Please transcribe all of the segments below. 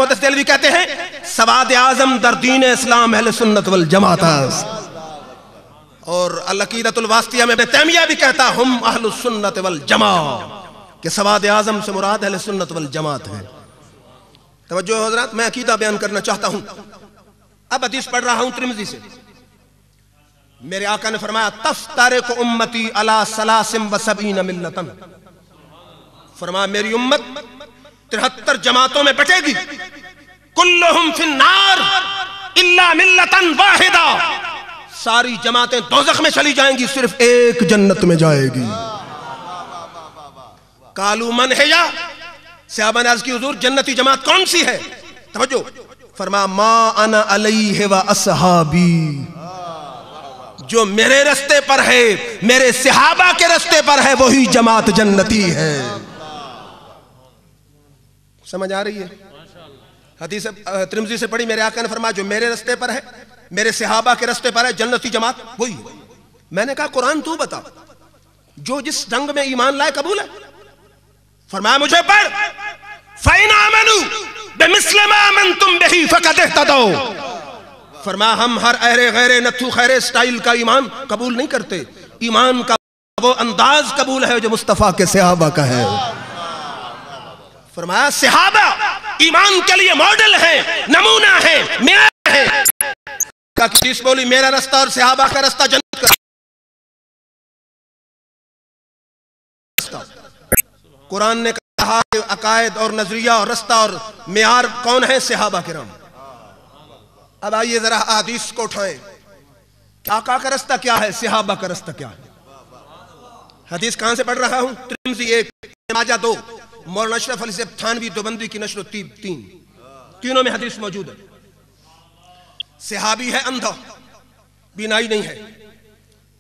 मोहतस देलवी कहते हैं सवाद आजम दर दीन इस्लाम अहले सुन्नत वल जमात। और अल-अक़ीदतुल वासितिया में तैमिया भी कहता हम अहलुस सुन्नत वल जमा, कि सवाद आजम से मुराद अहले सुन्नत वल जमात है। तवज्जो हज़रात, मैं अकीदा बयान करना चाहता हूं। अब हदीस पढ़ रहा हूं तिरमिज़ी से। मेरे आका ने फरमाया तफ्तारिकु उम्मती अला सलासिम व सबईन मिल्लतन, फरमाया मेरी उम्मत 73 जमातों में बटेगी, कुल्लुहुम फिन्नार इल्ला मिल्लतन वाहिदा, सारी जमातें दोज़ख में चली जाएंगी, सिर्फ एक जन्नत में जाएगी। कालू मन है या सहाबा ने अर्ज़ की हुज़ूर जन्नती जमात कौन सी है? तवज्जो, फरमाया मा अना अलैहि व अस्हाबी, जो मेरे रास्ते पर है, मेरे सहाबा के रास्ते पर है, वही जमात जन्नती है। समझ आ रही है? हदीस तिरमिज़ी से पढ़ी, मेरे आका ने फरमाया जो मेरे रास्ते पर है, मेरे सहाबा के रास्ते पर है, जन्नती जमात वही। मैंने कहा कुरान तू बता, जो जिस रंग में ईमान लाए कबूल है? फरमाया मुझे पढ़, फ़इन आमनू बिमिस्लि मा आमनतुम बिही फ़क़द इह्तदौ। फरमाया हम हर अहरे गैरे नथु खैरे स्टाइल का ईमान कबूल नहीं करते, ईमान का वो अंदाज कबूल है जो मुस्तफ़ा के सहाबा का है। फरमाया सहाबा ईमान के लिए मॉडल है, नमूना है, मेरा है। का किस बोली मेरा रास्ता और सहाबा का रास्ता जन्नत का रास्ता। कुरान ने कहा अकायद और नजरिया और रास्ता और मेयार कौन है? सहाबा किराम। अब आइए जरा हदीस को उठाएं, आका का रास्ता क्या है, सहाबा का रास्ता क्या है? हदीस कहां से पढ़ रहा हूं? तिरमिज़ी 1, माजा 2, मौलाना अशरफ अली थानवी देवबंदी की नशर 3, तीनों में हदीस मौजूद है। सहाबी है अंधा, बीनाई नहीं है,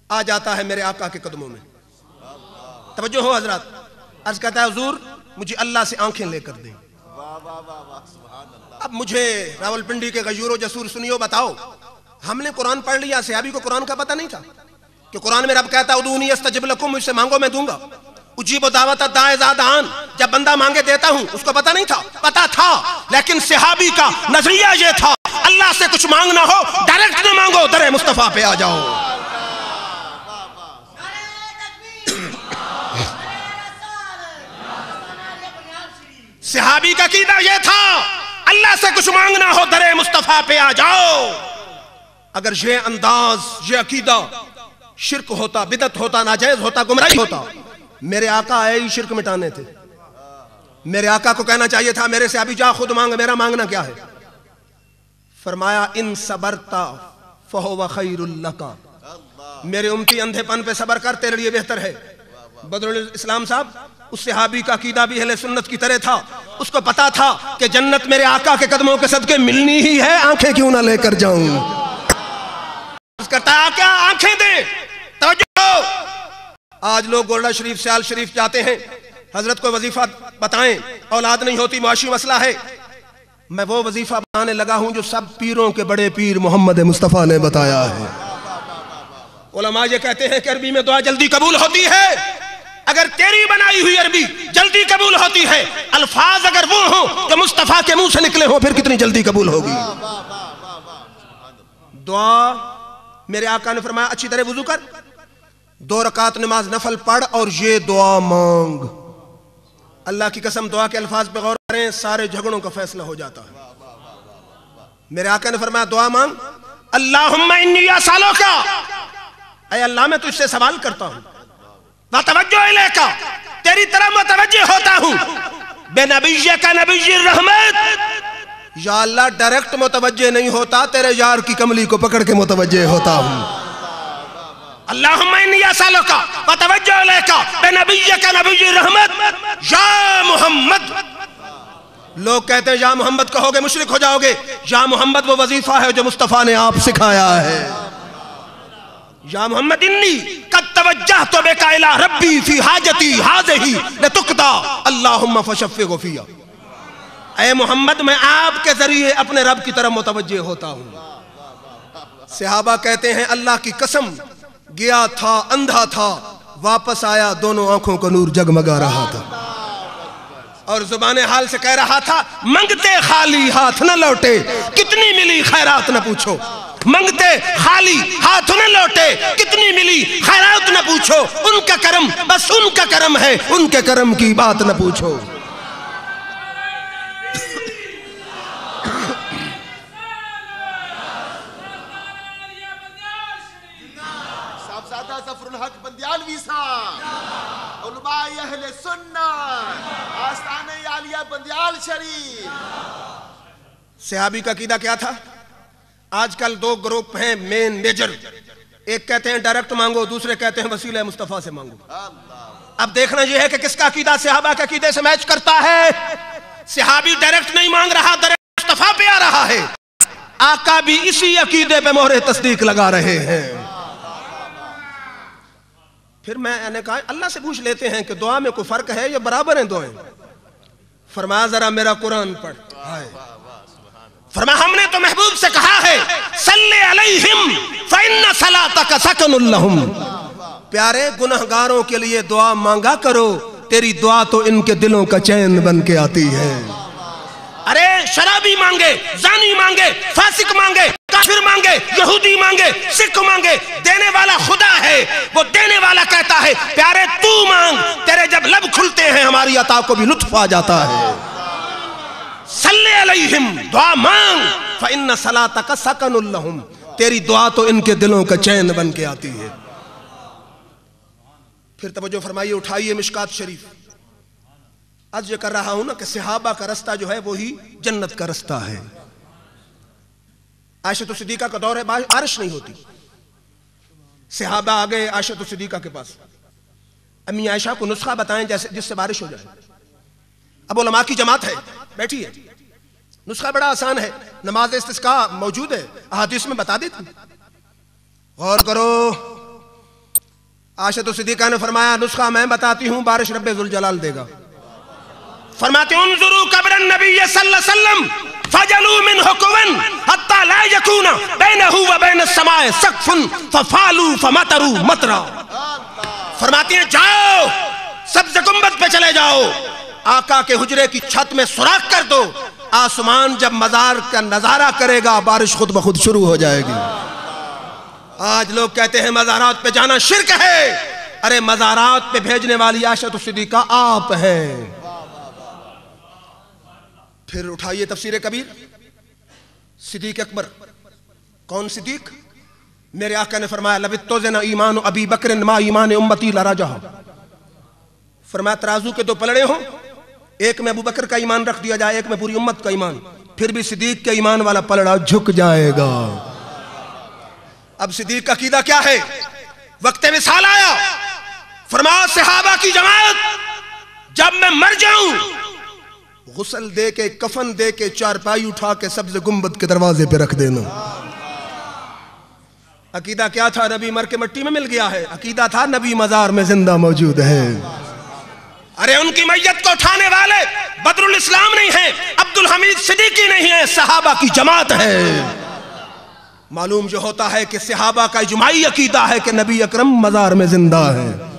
आ जाता है मेरे आका के कदमों में। तवज्जो हो हजरात, अर्ज कहता है हुजूर मुझे अल्लाह से आंखें लेकर दें। अब मुझे रावलपिंडी के गयूरो जसूर सुनियो बताओ, हमने कुरान पढ़ लिया, सहाबी को कुरान का पता नहीं था कि कुरान में रब कहता है उदूनी अस्तजिब लकुम, मुझसे मांगो मैं दूंगा। उजीब दावत दाए ज़ादान, जब बंदा मांगे देता हूं, उसको पता नहीं था? पता था, लेकिन सहाबी का नजरिया ये था अल्लाह से कुछ मांगना हो डायरेक्ट न मांगो, दरे मुस्तफा पे आ जाओ। सहाबी का कीदा ये था अल्लाह से कुछ मांगना हो दरे मुस्तफा पे आ जाओ। अगर ये अंदाज, ये अकीदा शिर्क होता, बिदत होता, नाजायज होता, गुमराही होता, मेरे आका आए ही शिर्क मिटाने थे। मेरे आका को कहना चाहिए था मेरे से अभी जा खुद मांग, मेरा मांगना क्या है? फरमाया इन सबरता फहुव खैरुल लका, मेरे उम्मती अंधेपन पे सबर कर, तेरे लिए बेहतर है। बदरुल इस्लाम साहब, उस सहाबी का अकीदा भी अहले सुन्नत की तरह था, उसको पता था कि जन्नत मेरे आका के कदमों के सदके मिलनी ही है, आंखें क्यों ना लेकर जाऊं। करता क्या आंखें दे। तो आज लोग गोरडा शरीफ, सियाल शरीफ जाते हैं, हजरत को वजीफा बताएं, औलाद नहीं होती, मुआशी मसला है। मैं वो वजीफा बनाने लगा हूं जो सब पीरों के बड़े पीर मोहम्मद मुस्तफ़ा ने बताया है। उलमा ये कहते हैं कि अरबी में दुआ जल्दी कबूल होती है। अगर तेरी बनाई हुई अरबी जल्दी कबूल होती है, अल्फाज अगर वो हो जो मुस्तफ़ा के मुंह से निकले हो, फिर कितनी जल्दी कबूल होगी। दुआ मेरे आका ने फरमाया अच्छी तरह वुजू कर, 2 रकात नमाज नफल पढ़ और ये दुआ मांग। अल्लाह की कसम दुआ के अल्फाज पे गौर करें, सारे झगड़ों का फैसला हो जाता है। मेरे आका ने फरमाया दुआ मांग, अल्लाहुम्मा इन्नी असअलुका, ऐ अल्लाह मैं तुझसे सवाल करता हूं, व तवज्जो इलैका, तेरी तरफ मुतवज्जह होता हूं, बेनबिय्यका नबिय्युर रहमत, या अल्लाह डायरेक्ट मुतवज्जह नहीं होता, तेरे यार की कमली को पकड़ के मुतवज्जह होता हूं। अल्लाहुम्मा इन्नी असअलुका व तवज्जो इलैका बेनबिय्यका नबिय्युर रहमत या मोहम्मद। लोग कहते हैं या मोहम्मद कहोगे मुशरिक हो जाओगे। या मोहम्मद वो वजीफा है जो मुस्तफ़ा ने आप सिखाया है। या मोहम्मद इन्नी कद तवज्जहतु बिका इला रब्बी फी हाजती हाज़िही लतुक़दा अल्लाहुम्मा फशफ़िहु फ़िया। ऐ मोहम्मद मैं आपके जरिए अपने रब की तरफ मुतवज्जे होता हूं। सहाबा कहते हैं अल्लाह की कसम, गया था अंधा था, वापस आया दोनों आंखों का नूर जगमगा रहा था। और जुबाने हाल से कह रहा था, मंगते खाली हाथ न लौटे, कितनी मिली खैरात न पूछो। मंगते खाली हाथ न लौटे, कितनी मिली खैरात न पूछो। उनका करम, बस उनका करम है, उनके करम की बात न पूछो। सहाबी का कीदा क्या था? आजकल दो ग्रुप हैं मेन मेजर, एक कहते हैं डायरेक्ट मांगो, दूसरे कहते हैं वसीले मुस्तफा से मांगो। अब देखना यह है कि किसका अकीदा सहाबा के अकीदे से मैच करता है। सहाबी डायरेक्ट नहीं मांग रहा, डायरेक्ट मुस्तफा पे आ रहा है। आका भी इसी अकीदे पे मोहरे तस्दीक लगा रहे हैं। फिर मैंने कहा अल्लाह से पूछ लेते हैं कि दुआ में कोई फर्क है या बराबर है दुआएं? फरमाया जरा मेरा कुरान पढ़। फरमाया हमने तो महबूब से कहा है सल्ले अलैहिम फइन्न सलातक सकनुल लहुम। प्यारे गुनहगारों के लिए दुआ मांगा करो, तेरी दुआ तो इनके दिलों का चैन बन के आती है। अरे शराबी मांगे, जानी मांगे, फासिक मांगे, काफिर मांगे, यहूदी मांगे, सिख मांगे, देने वाला खुदा है। वो देने वाला कहता है प्यारे तू मांग, तेरे जब लब खुलते हैं हमारी अता को भी लुत्फ आ जाता है। सल्ले अलैहिम, दुआ मांग, फइन्न सलातक सकनुल लहुम, तेरी दुआ तो इनके दिलों का चैन बन के आती है। फिर तवज्जो फरमाइए, उठाइए मिशकात शरीफ। आज ये कर रहा हूं ना कि सहाबा का रास्ता जो है वो ही जन्नत का रास्ता है। आयशा सिद्दीका का दौर है, बारिश नहीं होती, सहाबा आ गए आयशा सिद्दीका के पास, अम्मी आयशा को नुस्खा बताएं जैसे जिससे बारिश हो जाए। अब उलमा की जमात है बैठी है, नुस्खा बड़ा आसान है, नमाज इस्तिस्का मौजूद है, अहादीस में बता देती। गौर करो, आयशा सिद्दीका ने फरमाया नुस्खा मैं बताती हूं, बारिश रब्बे जुल जलाल देगा। फरमाते उन्जुरू कब्रन नबी सल्लल्लाहु अलैहि वसल्लम फजलू मिनहु कुवन हत्ता ला यकूना बैनहु व बैन समाए सकफुन फफालू फमतरू मतरा। फरमाते हैं जाओ सब्ज गुंबद पे चले जाओ, आका के हुजरे की छत में सुराख कर दो, आसमान जब मजार का नजारा करेगा बारिश खुद ब खुद शुरू हो जाएगी। आज लोग कहते हैं मजारात पे जाना शिर्क है। अरे मजारात पे भेजने वाली आयशा सिद्दीका आप हैं। फिर उठाइए तफसीर कबीर, सिद्दीक अकबर। कौन सिद्दीक? मेरे आका ने फरमाया लबित्तोज़ना ईमान अबी बकर मा ईमान उम्मती लराजा। फरमाया तराजू के दो पलड़े हों, एक में अबू बकर का ईमान रख दिया जाए, एक में पूरी उम्मत का ईमान, फिर भी सिद्दीक के ईमान वाला पलड़ा झुक जाएगा। अब सिद्दीक का अकीदा क्या है? वक्त विसाल आया, फरमाया सहाबा की जमात जब मैं मर जाऊं गुस्ल दे के, कफन दे के, चारपाई उठा के सब्ज गुंबद के दरवाजे पे रख देना। अकीदा क्या था? नबी मर के मिट्टी में मिल गया है। अकीदा था नबी मजार में जिंदा मौजूद है। अरे उनकी मैयत को उठाने वाले बदरुल इस्लाम नहीं है, अब्दुल हमीद सिद्दीकी नहीं है, सहाबा की जमात है। मालूम जो होता है कि सहाबा का इजमाई अकीदा है कि नबी अकरम मजार में जिंदा है।